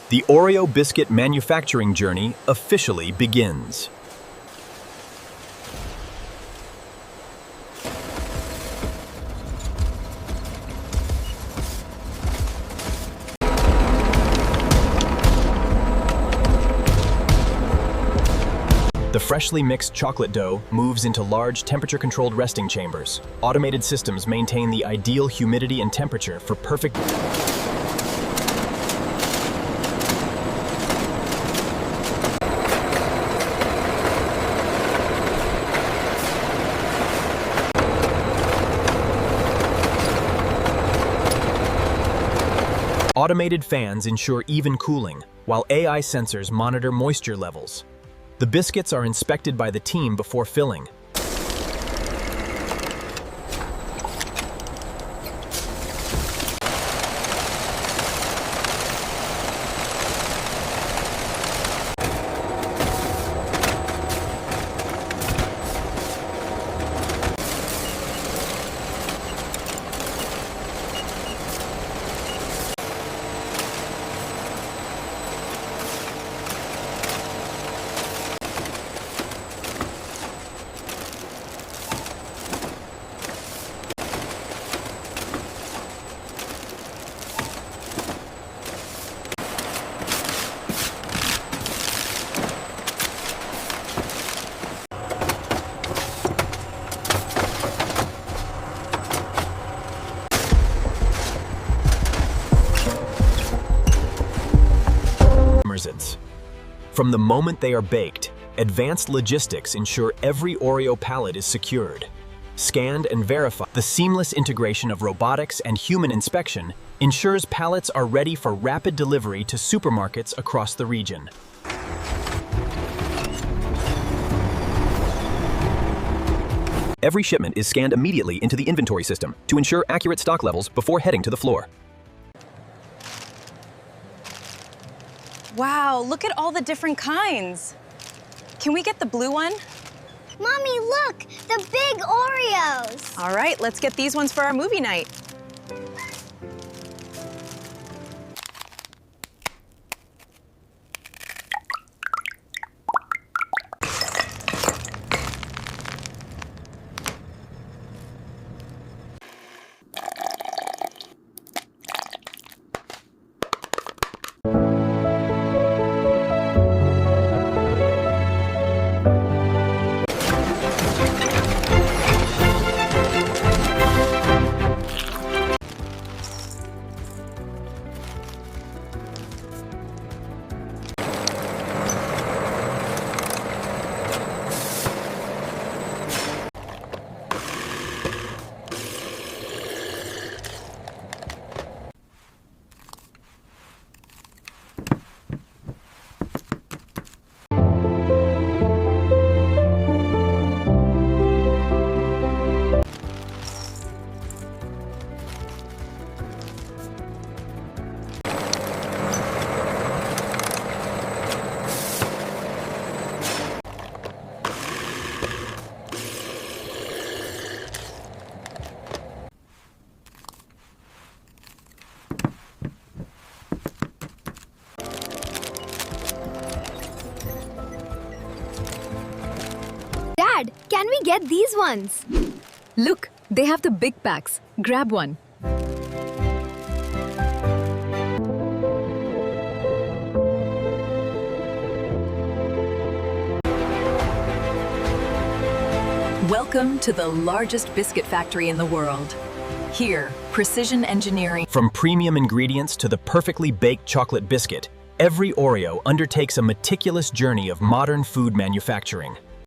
The Oreo biscuit manufacturing journey officially begins. The freshly mixed chocolate dough moves into large temperature-controlled resting chambers. Automated systems maintain the ideal humidity and temperature for perfect... Automated fans ensure even cooling, while AI sensors monitor moisture levels. The biscuits are inspected by the team before filling. From the moment they are baked, advanced logistics ensure every Oreo pallet is secured. Scanned and verified, the seamless integration of robotics and human inspection ensures pallets are ready for rapid delivery to supermarkets across the region. Every shipment is scanned immediately into the inventory system to ensure accurate stock levels before heading to the floor. Wow, look at all the different kinds. Can we get the blue one? Mommy, look, the big Oreos. All right, let's get these ones for our movie night. Dad, can we get these ones? Look, they have the big packs. Grab one. Welcome to the largest biscuit factory in the world. Here, precision engineering. From premium ingredients to the perfectly baked chocolate biscuit, every Oreo undertakes a meticulous journey of modern food manufacturing.